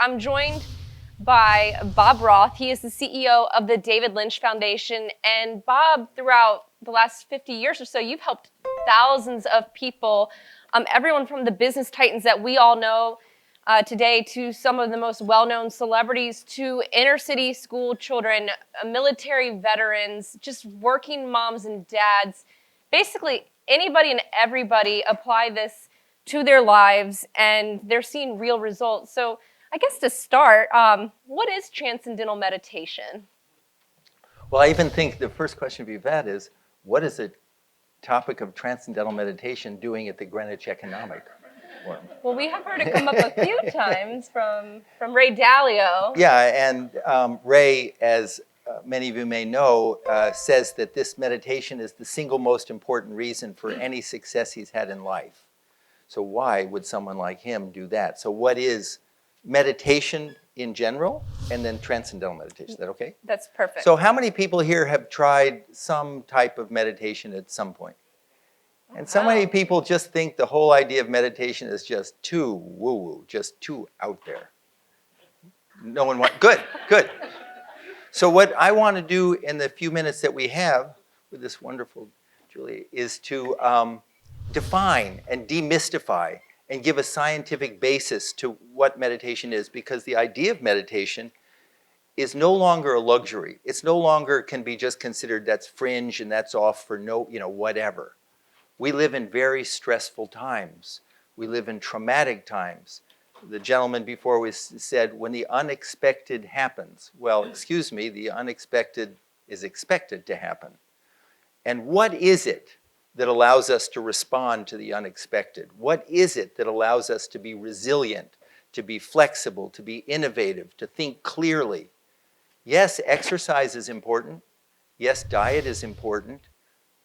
I'm joined by Bob Roth. He is the CEO of the David Lynch Foundation. And Bob, throughout the last 50 years or so, you've helped thousands of people, everyone from the business titans that we all know today to some of the most well-known celebrities to inner city school children, military veterans, just working moms and dads. Basically, anybody and everybody apply this to their lives and they're seeing real results. So I guess to start, what is transcendental meditation? Well, I even think the first question we've had is, what is the topic of transcendental meditation doing at the Greenwich Economic Forum? Well, we have heard it come up a few times from Ray Dalio. Yeah, and Ray, as many of you may know, says that this meditation is the single most important reason for any success he's had in life. So why would someone like him do that? So what is meditation in general, and then transcendental meditation? Is that okay? That's perfect. So how many people here have tried some type of meditation at some point? And so many people just think the whole idea of meditation is just too woo-woo, just too out there. No one wants, good. So what I want to do in the few minutes that we have with this wonderful Julie is to define and demystify and give a scientific basis to what meditation is, because the idea of meditation is no longer a luxury. It's no longer can be just considered that's fringe and that's off for no, whatever. We live in very stressful times. We live in traumatic times. The gentleman before we said, when the unexpected happens. Well, excuse me, the unexpected is expected to happen. And what is it that allows us to respond to the unexpected? What is it that allows us to be resilient, to be flexible, to be innovative, to think clearly? Yes, exercise is important. Yes, diet is important.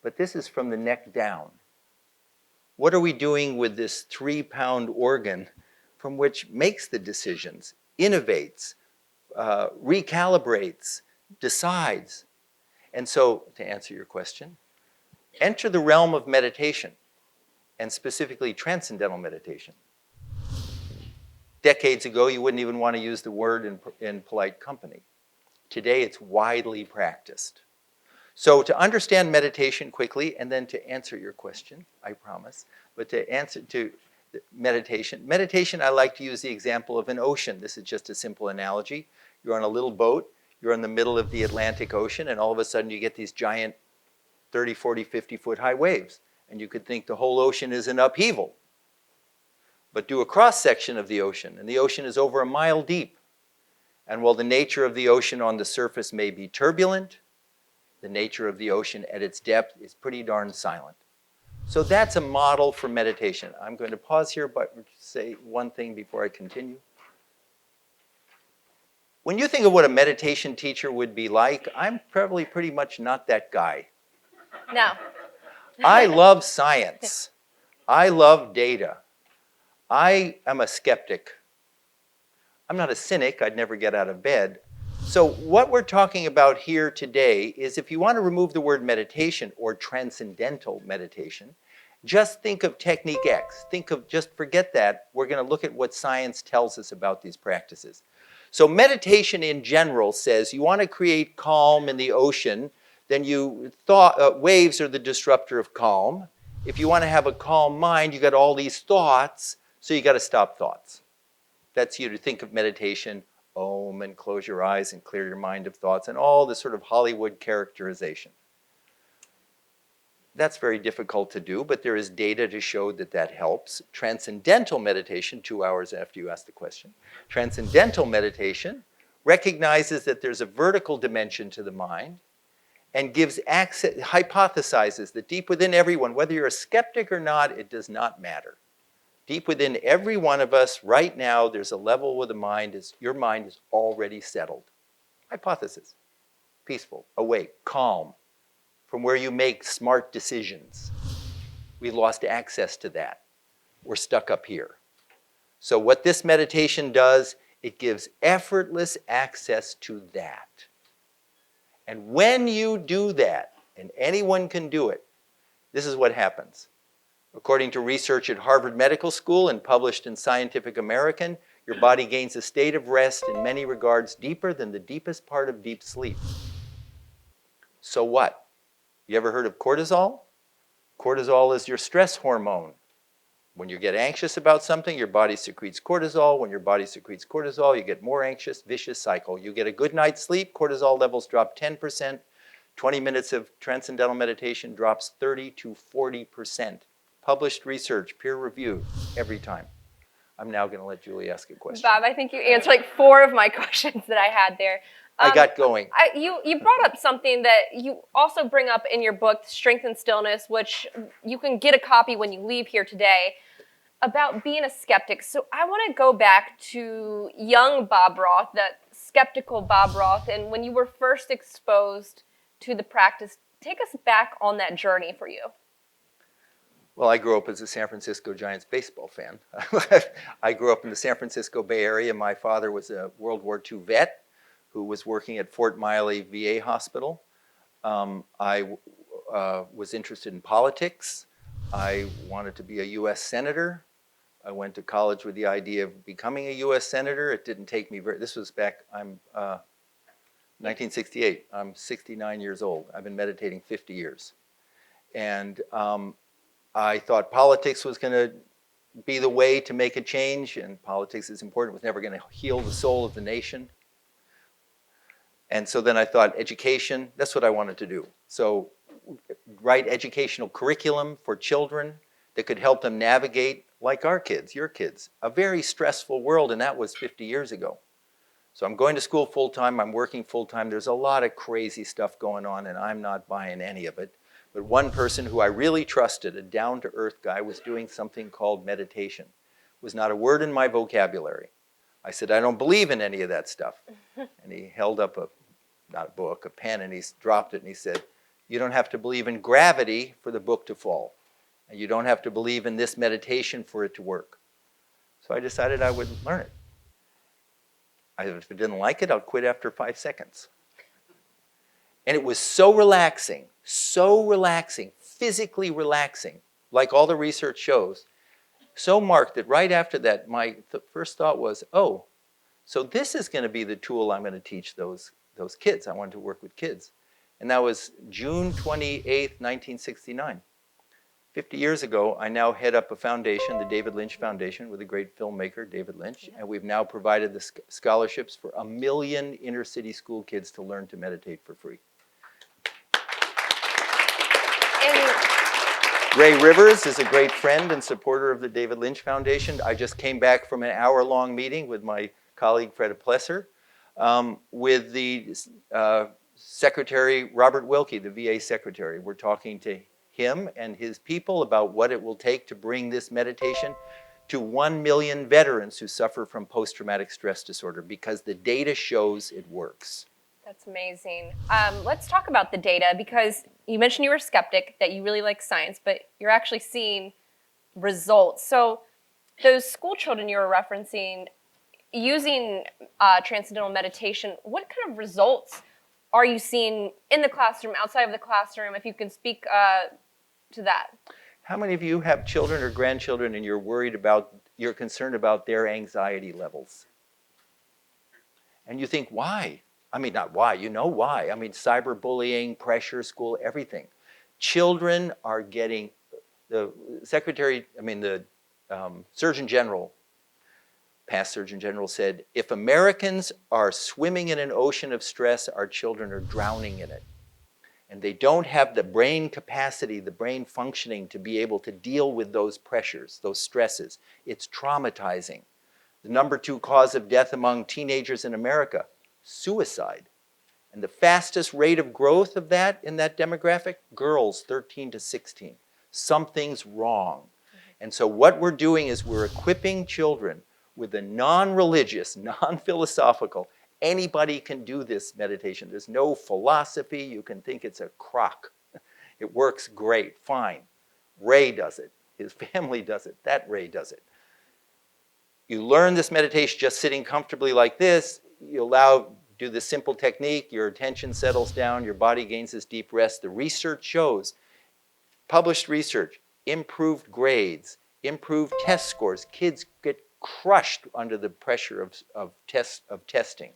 But this is from the neck down. What are we doing with this 3-pound organ from which makes the decisions, innovates, recalibrates, decides? And so, to answer your question, enter the realm of meditation, and specifically transcendental meditation. Decades ago, you wouldn't even want to use the word in polite company. Today, it's widely practiced. So to understand meditation quickly, and then to answer your question, I promise, but to answer to meditation, I like to use the example of an ocean. This is just a simple analogy. You're on a little boat, you're in the middle of the Atlantic Ocean, and all of a sudden you get these giant 30, 40, 50-foot high waves. And you could think the whole ocean is in upheaval. But do a cross-section of the ocean, and the ocean is over 1 mile deep. And while the nature of the ocean on the surface may be turbulent, the nature of the ocean at its depth is pretty darn silent. So that's a model for meditation. I'm going to pause here, but say one thing before I continue. When you think of what a meditation teacher would be like, I'm probably pretty much not that guy. No. I love science. I love data. I am a skeptic. I'm not a cynic. I'd never get out of bed. So what we're talking about here today is, if you want to remove the word meditation or transcendental meditation, just think of technique X. Just forget that. We're going to look at what science tells us about these practices. So meditation in general says you want to create calm in the ocean, then waves are the disruptor of calm. If you want to have a calm mind, you got all these thoughts, so you got to stop thoughts. That's you to think of meditation, Om, and close your eyes and clear your mind of thoughts, and all this sort of Hollywood characterization. That's very difficult to do, but there is data to show that that helps. Transcendental meditation, 2 hours after you asked the question, transcendental meditation recognizes that there's a vertical dimension to the mind, and gives access, hypothesizes that deep within everyone, whether you're a skeptic or not, it does not matter. Deep within every one of us right now, there's a level where your mind is already settled. Hypothesis. Peaceful, awake, calm, from where you make smart decisions. We lost access to that. We're stuck up here. So what this meditation does, it gives effortless access to that. And when you do that, and anyone can do it, this is what happens. According to research at Harvard Medical School and published in Scientific American, Your body gains a state of rest in many regards deeper than the deepest part of deep sleep. So what? You ever heard of cortisol? Cortisol is your stress hormone. When you get anxious about something, your body secretes cortisol. When your body secretes cortisol, you get more anxious, vicious cycle. You get a good night's sleep, cortisol levels drop 10%. 20 minutes of transcendental meditation drops 30 to 40%. Published research, peer-reviewed, every time. I'm now going to let Julie ask a question. Bob, I think you answered like 4 of my questions that I had there. I got going. You brought up something that you also bring up in your book, Strength and Stillness, which you can get a copy when you leave here today, about being a skeptic. So I want to go back to young Bob Roth, that skeptical Bob Roth, and when you were first exposed to the practice. Take us back on that journey for you. Well, I grew up as a San Francisco Giants baseball fan. I grew up in the San Francisco Bay Area. My father was a World War II vet who was working at Fort Miley VA Hospital. I was interested in politics. I wanted to be a U.S. Senator. I went to college with the idea of becoming a U.S. Senator. It didn't take me this was back, I'm 1968. I'm 69 years old. I've been meditating 50 years. And I thought politics was going to be the way to make a change, and politics is important. It was never going to heal the soul of the nation. And so then I thought education, that's what I wanted to do. So write educational curriculum for children that could help them navigate, like our kids, your kids, a very stressful world, and that was 50 years ago. So I'm going to school full-time, I'm working full-time. There's a lot of crazy stuff going on, and I'm not buying any of it. But one person who I really trusted, a down-to-earth guy, was doing something called meditation. It was not a word in my vocabulary. I said, I don't believe in any of that stuff. And he held up not a book, a pen, and he dropped it, and he said, you don't have to believe in gravity for the book to fall. And you don't have to believe in this meditation for it to work. So I decided I would learn it. If I didn't like it, I'll quit after 5 seconds. And it was so relaxing, physically relaxing, like all the research shows, so marked that right after that, my first thought was, oh, so this is going to be the tool I'm going to teach those kids. I wanted to work with kids. And that was June 28th, 1969. 50 years ago, I now head up a foundation, the David Lynch Foundation, with a great filmmaker, David Lynch, and we've now provided the scholarships for 1 million inner-city school kids to learn to meditate for free. Ray Rivers is a great friend and supporter of the David Lynch Foundation. I just came back from an hour-long meeting with my colleague, Fred Plesser, with the Secretary, Robert Wilkie, the VA Secretary. We're talking to him and his people about what it will take to bring this meditation to 1 million veterans who suffer from post-traumatic stress disorder, because the data shows it works. That's amazing. Let's talk about the data, because you mentioned you were a skeptic, that you really like science, but you're actually seeing results. So those school children you were referencing, using Transcendental meditation, what kind of results are you seeing in the classroom, outside of the classroom, if you can speak to that? How many of you have children or grandchildren and you're concerned about their anxiety levels? And you think, why? I mean, not why, you know why. I mean, cyberbullying, pressure, school, everything. Children are getting, the Surgeon General, past Surgeon General said, if Americans are swimming in an ocean of stress, our children are drowning in it. And they don't have the brain capacity, the brain functioning to be able to deal with those pressures, those stresses. It's traumatizing. The number 2 cause of death among teenagers in America, suicide. And the fastest rate of growth of that in that demographic, girls 13 to 16. Something's wrong. And so what we're doing is we're equipping children with a non-religious, non-philosophical, anybody can do this meditation. There's no philosophy. You can think it's a crock. It works great, fine. Ray does it. His family does it. That Ray does it. You learn this meditation just sitting comfortably like this. You do the simple technique. Your attention settles down. Your body gains this deep rest. The research shows, published research, improved grades, improved test scores. Kids get crushed under the pressure of testing.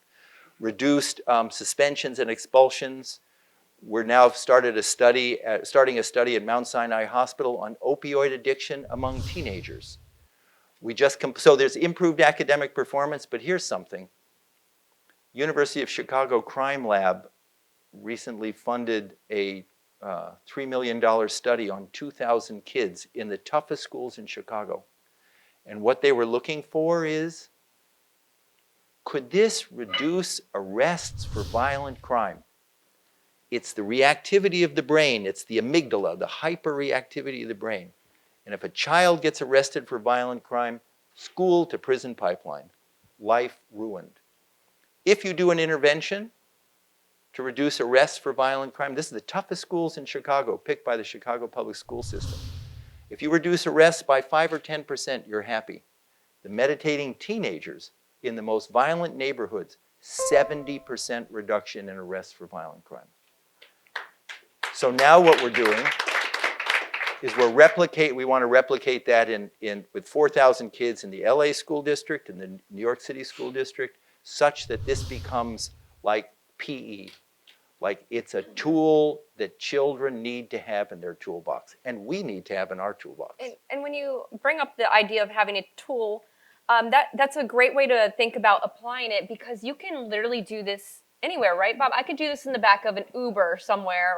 Reduced suspensions and expulsions. We're now starting a study at Mount Sinai Hospital on opioid addiction among teenagers. So there's improved academic performance, but here's something. University of Chicago Crime Lab recently funded a $3 million study on 2,000 kids in the toughest schools in Chicago. And what they were looking for is, could this reduce arrests for violent crime? It's the reactivity of the brain. It's the amygdala, the hyperreactivity of the brain. And if a child gets arrested for violent crime, school to prison pipeline, life ruined. If you do an intervention to reduce arrests for violent crime, this is the toughest schools in Chicago, picked by the Chicago public school system. If you reduce arrests by 5 or 10%, you're happy. The meditating teenagers in the most violent neighborhoods, 70% reduction in arrests for violent crime. So now what we're doing is we want to replicate that with 4,000 kids in the LA school district and the New York City school district, such that this becomes like PE. Like it's a tool that children need to have in their toolbox, and we need to have in our toolbox. And when you bring up the idea of having a tool, that's a great way to think about applying it, because you can literally do this anywhere, right, Bob? I could do this in the back of an Uber somewhere,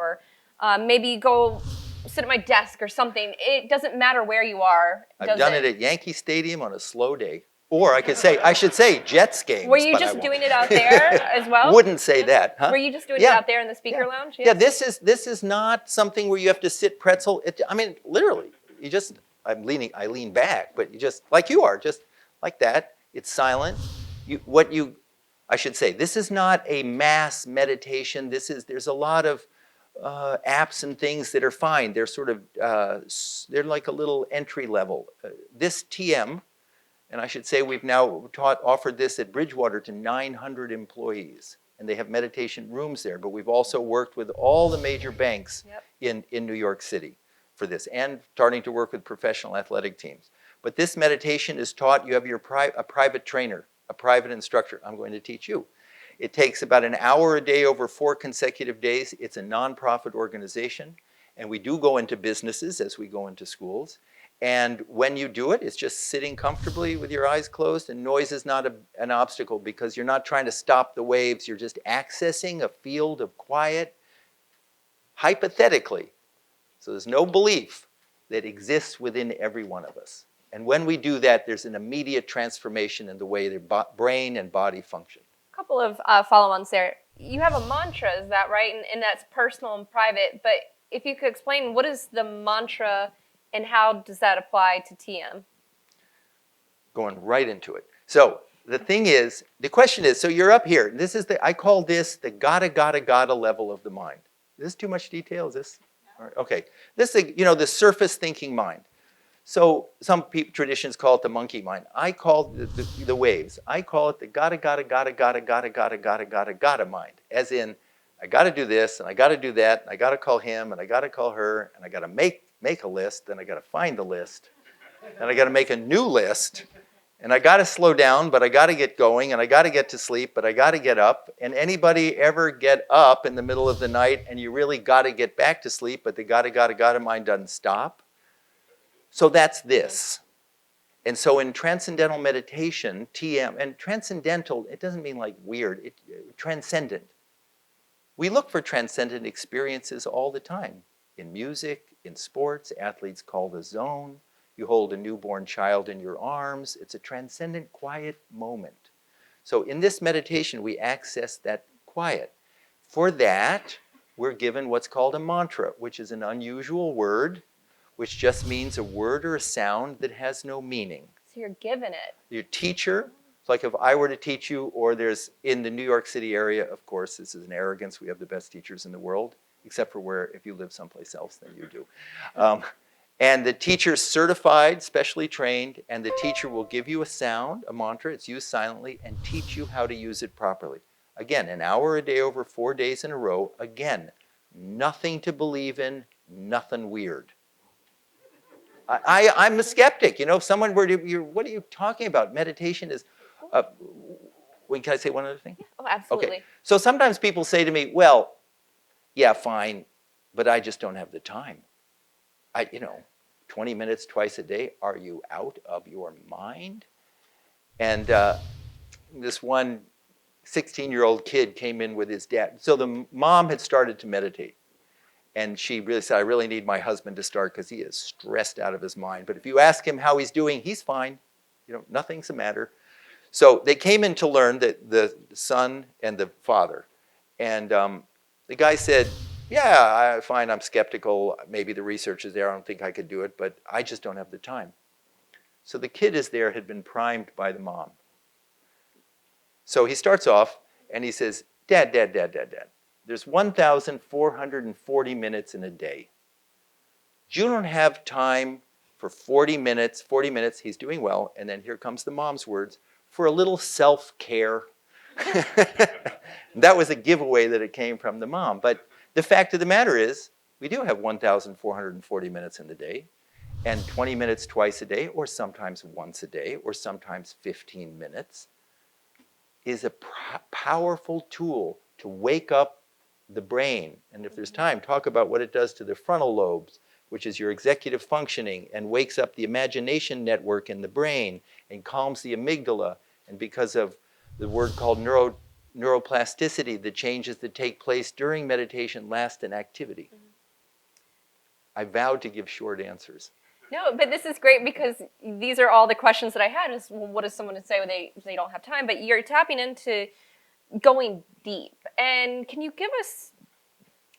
or maybe go sit at my desk or something. It doesn't matter where you are. I've done it at Yankee Stadium on a slow day. Or I should say Jets games. Were you just doing it out there as well? Wouldn't say that, huh? Were you just doing it out there in the speaker lounge? Yeah, this is not something where you have to sit pretzel. I mean, literally, I lean back, but you just, like you are, just like that. It's silent. I should say, this is not a mass meditation. There's a lot of apps and things that are fine. They're sort of, they're like a little entry level. This TM, and I should say we've now offered this at Bridgewater to 900 employees. And they have meditation rooms there. But we've also worked with all the major banks in New York City for this, and starting to work with professional athletic teams. But this meditation is taught, you have a private trainer, a private instructor. I'm going to teach you. It takes about an hour a day over 4 consecutive days. It's a nonprofit organization. And we do go into businesses as we go into schools. And when you do it, it's just sitting comfortably with your eyes closed, and noise is not an obstacle, because you're not trying to stop the waves. You're just accessing a field of quiet, hypothetically. So there's no belief that exists within every one of us. And when we do that, there's an immediate transformation in the way their brain and body function. A couple of follow-ons there. You have a mantra, is that right? And that's personal and private. But if you could explain, what is the mantra and how does that apply to TM? Going right into it. So the question is, so you're up here. I call this the gotta level of the mind. Is this too much detail? Is this? No. Okay. This is, the surface thinking mind. So some traditions call it the monkey mind. I call it the waves. I call it the gotta mind. As in, I gotta do this, and I gotta do that, and I gotta call him, and I gotta call her, and I gotta make a list, then I got to find the list, then I got to make a new list, and I got to slow down, but I got to get going, and I got to get to sleep, but I got to get up. And anybody ever get up in the middle of the night and you really got to get back to sleep, but the gotta mind doesn't stop? So that's this. And so in transcendental meditation, TM, and transcendental, it doesn't mean like weird, transcendent. We look for transcendent experiences all the time. In music, in sports, athletes call the zone. You hold a newborn child in your arms. It's a transcendent, quiet moment. So in this meditation, we access that quiet. For that, we're given what's called a mantra, which is an unusual word, which just means a word or a sound that has no meaning. So you're given it. Your teacher, it's like if I were to teach you, or there's in the New York City area, of course, this is an arrogance. We have the best teachers in the world. Except for if you live someplace else, then you do. And the teacher's certified, specially trained, and the teacher will give you a sound, a mantra, it's used silently, and teach you how to use it properly. Again, an hour a day over 4 days in a row. Again, nothing to believe in, nothing weird. I'm a skeptic. You know, if someone were to, what are you talking about? Meditation is, wait, can I say one other thing? Oh, absolutely. Okay. So sometimes people say to me, well, yeah, fine, but I just don't have the time. 20 minutes twice a day, are you out of your mind? And this one 16-year-old kid came in with his dad. So the mom had started to meditate. And she really said, I really need my husband to start because he is stressed out of his mind. But if you ask him how he's doing, he's fine. Nothing's the matter. So they came in to learn, that the son and the father. And the guy said, yeah, fine, I'm skeptical. Maybe the research is there. I don't think I could do it, but I just don't have the time. So the kid had been primed by the mom. So he starts off and he says, Dad, there's 1,440 minutes in a day. You don't have time for 40 minutes. 40 minutes, he's doing well. And then here comes the mom's words, for a little self-care. That was a giveaway that it came from the mom. But the fact of the matter is, we do have 1,440 minutes in the day, and 20 minutes twice a day, or sometimes once a day, or sometimes 15 minutes, is a powerful tool to wake up the brain. And if there's time, talk about what it does to the frontal lobes, which is your executive functioning, and wakes up the imagination network in the brain and calms the amygdala. And because of the word called neuroplasticity, the changes that take place during meditation last in activity. I vowed to give short answers. No, but this is great because these are all the questions that I had is, well, what does someone say when they don't have time? But you're tapping into going deep. And can you give us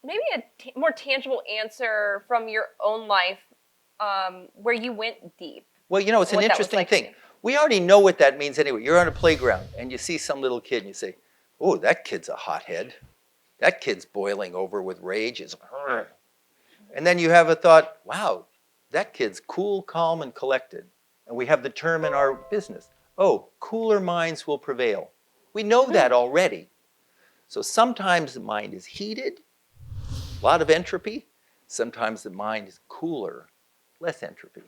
maybe a more tangible answer from your own life where you went deep? Well, it's an interesting thing. We already know what that means anyway. You're on a playground and you see some little kid and you say, oh, that kid's a hothead. That kid's boiling over with rage. And then you have a thought, wow, that kid's cool, calm, and collected. And we have the term in our business, oh, cooler minds will prevail. We know that already. So sometimes the mind is heated, a lot of entropy. Sometimes the mind is cooler, less entropy.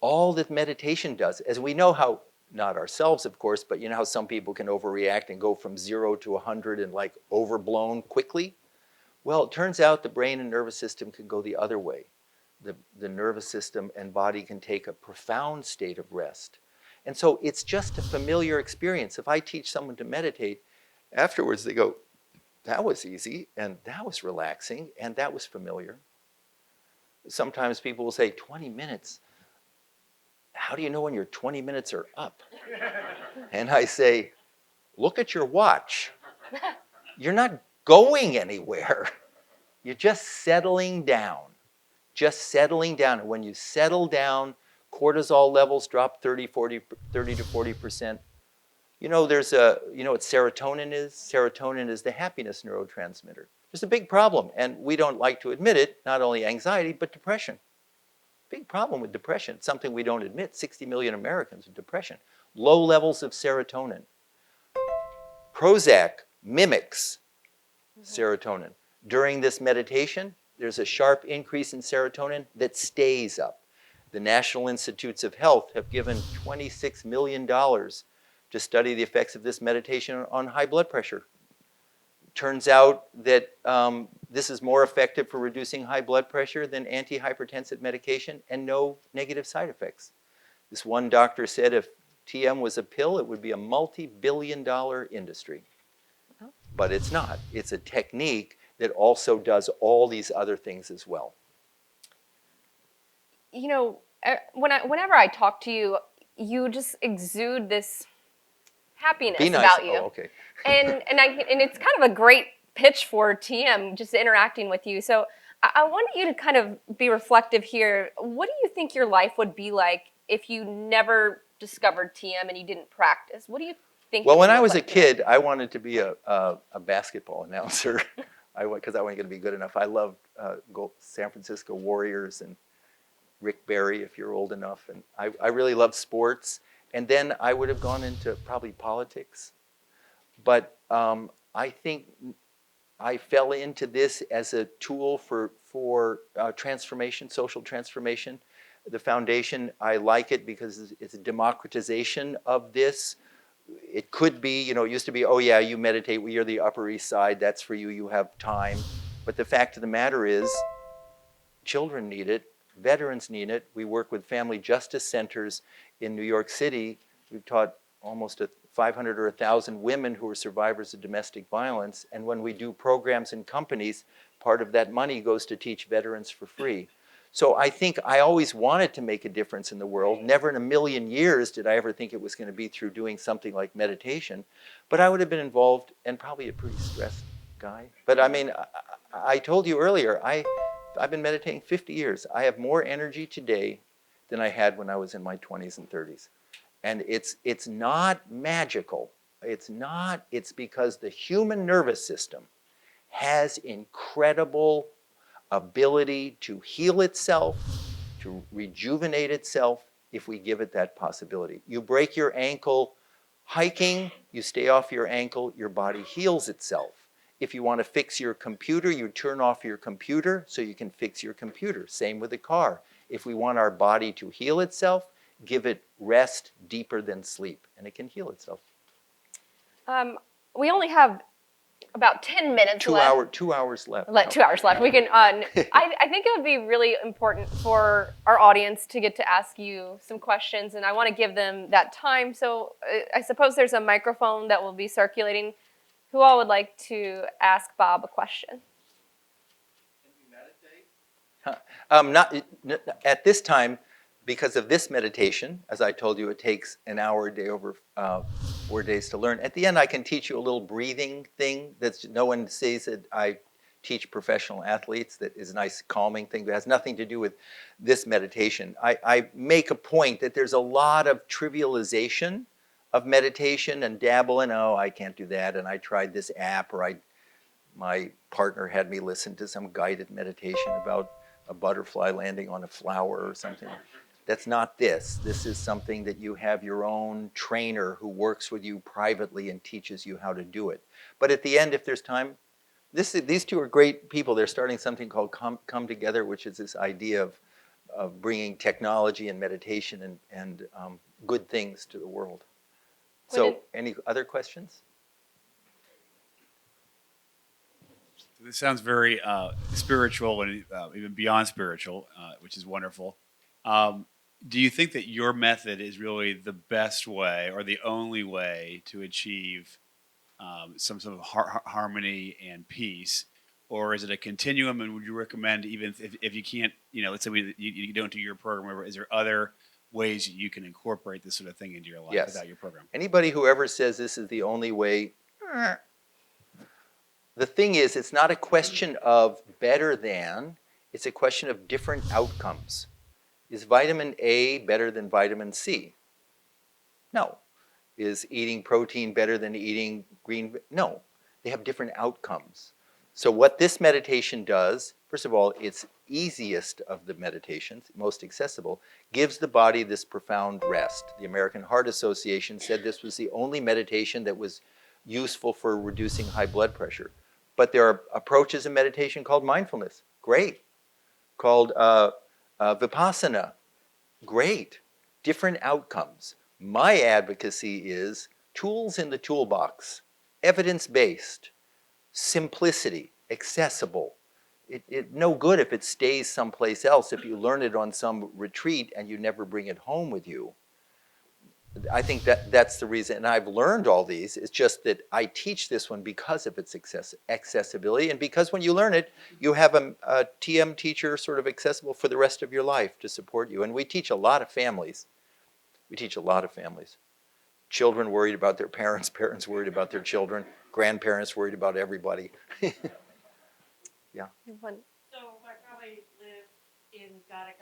All that meditation does, as we know how, not ourselves of course, but you know how some people can overreact and go from 0 to 100 and like overblown quickly? Well, it turns out the brain and nervous system can go the other way. The nervous system and body can take a profound state of rest. And so it's just a familiar experience. If I teach someone to meditate, afterwards they go, that was easy, and that was relaxing, and that was familiar. Sometimes people will say, 20 minutes. How do you know when your 20 minutes are up? And I say, look at your watch. You're not going anywhere. You're just settling down. Just settling down. And when you settle down, cortisol levels drop 30 to 40%. You know what serotonin is? Serotonin is the happiness neurotransmitter. There's a big problem, and we don't like to admit it, not only anxiety, but depression. Big problem with depression. It's something we don't admit. 60 million Americans with depression. Low levels of serotonin. Prozac mimics serotonin. During this meditation, there's a sharp increase in serotonin that stays up. The National Institutes of Health have given $26 million to study the effects of this meditation on high blood pressure. Turns out that this is more effective for reducing high blood pressure than antihypertensive medication, and no negative side effects. This one doctor said if TM was a pill, it would be a multi-billion-dollar industry. But it's not. It's a technique that also does all these other things as well. You know, whenever I talk to you, you just exude this happiness Be nice. about you. Oh, okay. and it's kind of a great pitch for TM, just interacting with you. So I want you to kind of be reflective here. What do you think your life would be like if you never discovered TM and you didn't practice? What do you think? Well, when I was a kid, I wanted to be a basketball announcer because I wasn't going to be good enough. I loved San Francisco Warriors and Rick Barry, if you're old enough. And I really loved sports. And then I would have gone into probably politics. But I think I fell into this as a tool for for transformation, social transformation. The foundation, I like it because it's a democratization of this. It could be, you know, it used to be, oh yeah, you meditate, well, you're the Upper East Side, that's for you, you have time. But the fact of the matter is, children need it, veterans need it. We work with family justice centers in New York City. We've taught almost 500 or 1,000 women who are survivors of domestic violence. And when we do programs in companies, part of that money goes to teach veterans for free. So I think I always wanted to make a difference in the world. Never in a million years did I ever think it was going to be through doing something like meditation. But I would have been involved, and probably a pretty stressed guy. But I mean, I told you earlier, I've been meditating 50 years. I have more energy today than I had when I was in my 20s and 30s. And it's not magical. It's not. It's because the human nervous system has incredible ability to heal itself, to rejuvenate itself, if we give it that possibility. You break your ankle hiking, you stay off your ankle, your body heals itself. If you want to fix your computer, you turn off your computer so you can fix your computer. Same with the car. If we want our body to heal itself, give it rest deeper than sleep, and it can heal itself. We only have about 10 minutes left. 2 hours left. 2 hours left. We can. I think it would be really important for our audience to get to ask you some questions, and I want to give them that time. So I suppose there's a microphone that will be circulating. Who all would like to ask Bob a question? Can we meditate? Not at this time, because of this meditation. As I told you, it takes an hour a day over 4 days to learn. At the end, I can teach you a little breathing thing that's no one sees that I teach professional athletes. That is a nice calming thing that has nothing to do with this meditation. I make a point that there's a lot of trivialization of meditation and dabble in, oh, I can't do that, and I tried this app, or my partner had me listen to some guided meditation about a butterfly landing on a flower or something. That's not this. This is something that you have your own trainer who works with you privately and teaches you how to do it. But at the end, if there's time, these two are great people. They're starting something called Come Together, which is this idea of bringing technology and meditation and good things to the world. So, any other questions? This sounds very spiritual and even beyond spiritual, which is wonderful. Do you think that your method is really the best way or the only way to achieve some sort of harmony and peace? Or is it a continuum, and would you recommend, even if you can't, let's say you don't do your program, is there other ways you can incorporate this sort of thing into your life without your program? Anybody who ever says this is the only way, the thing is, it's not a question of better than, it's a question of different outcomes. Is vitamin A better than vitamin C? No. Is eating protein better than eating green? No. They have different outcomes. So what this meditation does, first of all, it's easiest of the meditations, most accessible, gives the body this profound rest. The American Heart Association said this was the only meditation that was useful for reducing high blood pressure. But there are approaches in meditation called mindfulness. Great. Called vipassana. Great. Different outcomes. My advocacy is tools in the toolbox, evidence-based, simplicity, accessible. It's no good if it stays someplace else, if you learn it on some retreat and you never bring it home with you. I think that's the reason, and I've learned all these. It's just that I teach this one because of its accessibility, and because when you learn it, you have a TM teacher sort of accessible for the rest of your life to support you. And we teach a lot of families. Children worried about their parents, parents worried about their children, grandparents worried about everybody. Yeah. So I probably live in gotta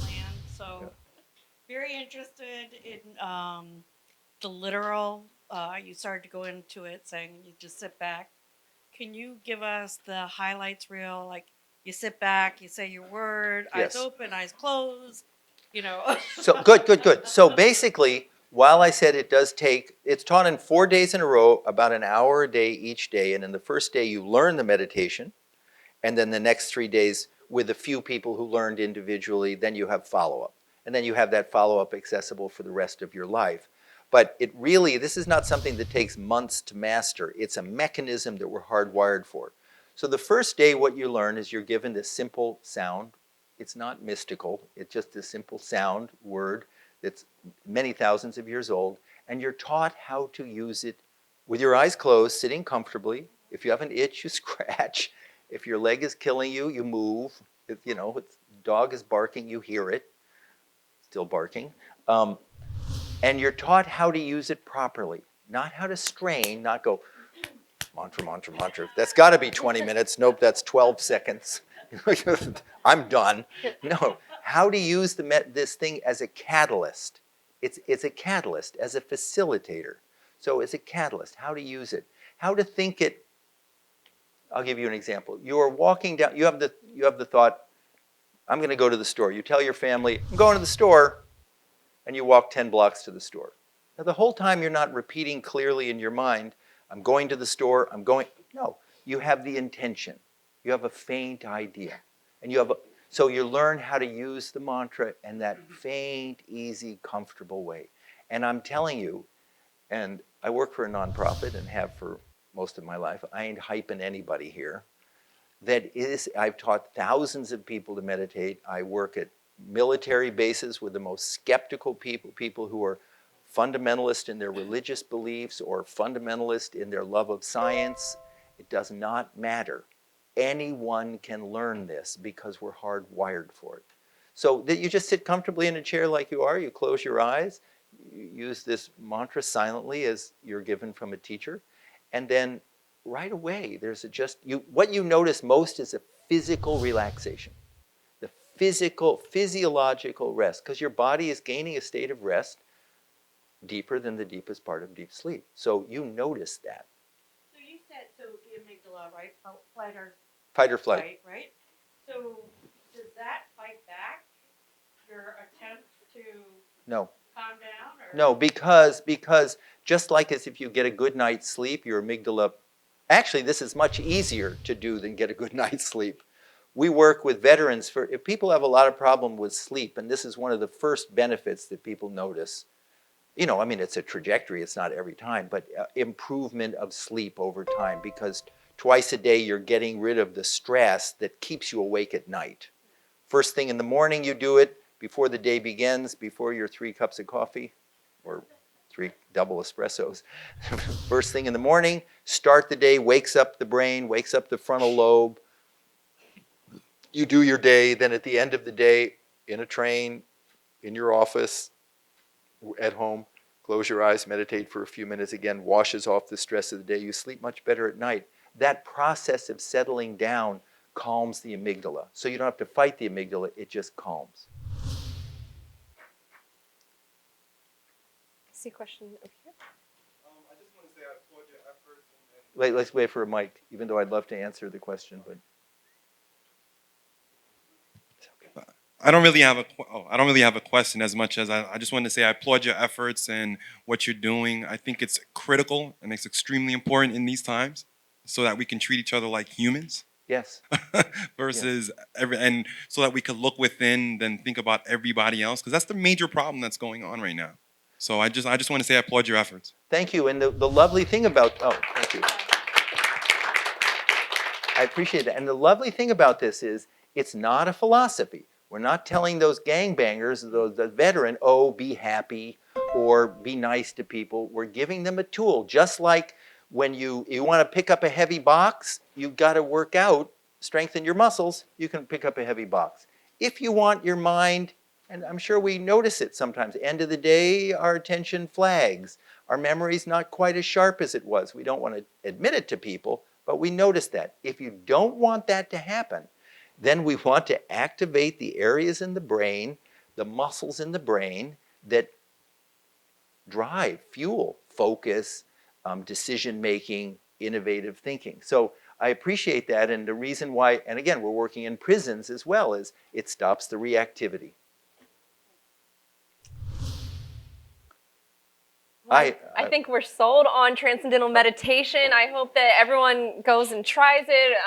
land, so Yeah. very interested in the literal. You started to go into it saying you just sit back. Can you give us the highlights reel? Like you sit back, you say your word, Yes. eyes open, eyes closed, So good. So basically, while I said it does take, it's taught in 4 days in a row, about an hour a day each day. And in the first day, you learn the meditation. And then the next 3 days, with a few people who learned individually, then you have follow-up. And then you have that follow-up accessible for the rest of your life. But it really, this is not something that takes months to master. It's a mechanism that we're hardwired for. So the first day what you learn is you're given this simple sound. It's not mystical. It's just a simple sound word that's many thousands of years old. And you're taught how to use it with your eyes closed, sitting comfortably. If you have an itch, you scratch. If your leg is killing you, you move. If, you know, if dog is barking, you hear it. Still barking. And you're taught how to use it properly, not how to strain, not go mantra, mantra, mantra. That's got to be 20 minutes. Nope, that's 12 seconds. I'm done. No, how to use this thing as a catalyst. It's a catalyst, as a facilitator. So as a catalyst, how to use it, how to think it. I'll give you an example. You are walking down, you have the thought, I'm going to go to the store. You tell your family, I'm going to the store, and you walk 10 blocks to the store. Now the whole time you're not repeating clearly in your mind, I'm going to the store, I'm going, no. You have the intention. You have a faint idea. And so you learn how to use the mantra in that faint, easy, comfortable way. And I'm telling you, and I work for a nonprofit and have for most of my life, I ain't hyping anybody here. I've taught thousands of people to meditate. I work at military bases with the most skeptical people who are fundamentalist in their religious beliefs or fundamentalist in their love of science. It does not matter. Anyone can learn this because we're hardwired for it. So that you just sit comfortably in a chair like you are, you close your eyes, you use this mantra silently as you're given from a teacher, and then right away what you notice most is a physical relaxation. The physiological rest, because your body is gaining a state of rest deeper than the deepest part of deep sleep. So you notice that. So you said, so the amygdala, right? Fight or flight. Right? So does that fight back your attempt to No. calm down? Or? No, because just like as if you get a good night's sleep, your amygdala, actually this is much easier to do than get a good night's sleep. We work with veterans if people have a lot of problem with sleep, and this is one of the first benefits that people notice. You know, I mean, it's a trajectory, it's not every time, but improvement of sleep over time, because twice a day you're getting rid of the stress that keeps you awake at night. First thing in the morning you do it, before the day begins, before your 3 cups of coffee, or 3 double espressos. First thing in the morning, start the day, wakes up the brain, wakes up the frontal lobe. You do your day, then at the end of the day, in a train, in your office, at home, close your eyes, meditate for a few minutes again, washes off the stress of the day. You sleep much better at night. That process of settling down calms the amygdala. So you don't have to fight the amygdala, it just calms. I see a question over here. I just want to say I applaud your efforts. Wait, let's wait for a mic, even though I'd love to answer the question, but. I don't really have a question as much as I just wanted to say I applaud your efforts and what you're doing. I think it's critical and it's extremely important in these times so that we can treat each other like humans. Yes. Versus and so that we could look within, then think about everybody else, because that's the major problem that's going on right now. So I just want to say I applaud your efforts. Thank you. And the lovely thing about, thank you. I appreciate that. And the lovely thing about this is it's not a philosophy. We're not telling those gangbangers, the veteran, oh, be happy or be nice to people. We're giving them a tool. Just like when you want to pick up a heavy box, you've got to work out, strengthen your muscles, you can pick up a heavy box. If you want your mind, and I'm sure we notice it sometimes, end of the day, our attention flags. Our memory's not quite as sharp as it was. We don't want to admit it to people, but we notice that. If you don't want that to happen, then we want to activate the areas in the brain, the muscles in the brain that drive, fuel, focus, decision-making, innovative thinking. So I appreciate that, and the reason why, and again, we're working in prisons as well, is it stops the reactivity. Well, I think we're sold on Transcendental meditation. I hope that everyone goes and tries it,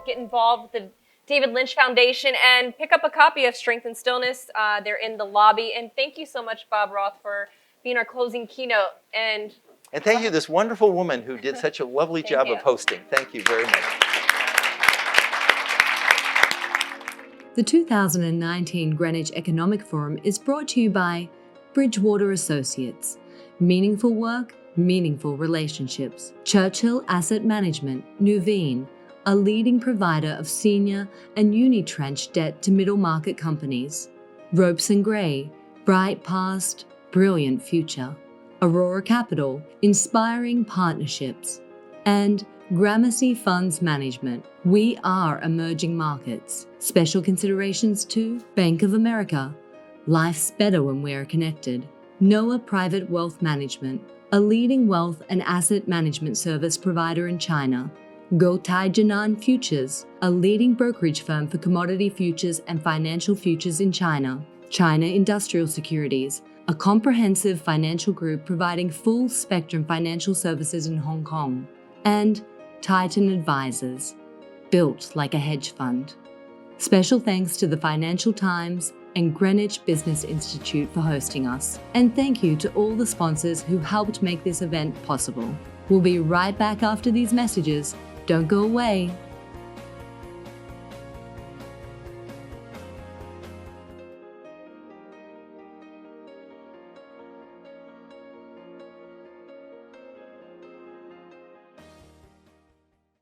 get involved with the David Lynch Foundation and pick up a copy of Strength and Stillness. They're in the lobby. And thank you so much, Bob Roth, for being our closing keynote. And thank you, this wonderful woman who did such a lovely job you. of hosting. Thank you very much. The 2019 Greenwich Economic Forum is brought to you by Bridgewater Associates. Meaningful work, meaningful relationships. Churchill Asset Management, Nuveen, a leading provider of senior and unitranche debt to middle market companies. Ropes and Gray, bright past, brilliant future. Aurora Capital, inspiring partnerships. And Gramercy Funds Management, we are emerging markets. Special considerations to Bank of America, life's better when we're connected. Noah Private Wealth Management, a leading wealth and asset management service provider in China. Goutai Jinan Futures, a leading brokerage firm for commodity futures and financial futures in China. China Industrial Securities, a comprehensive financial group providing full spectrum financial services in Hong Kong. And Titan Advisors, built like a hedge fund. Special thanks to the Financial Times and Greenwich Business Institute for hosting us. And thank you to all the sponsors who helped make this event possible. We'll be right back after these messages. Don't go away.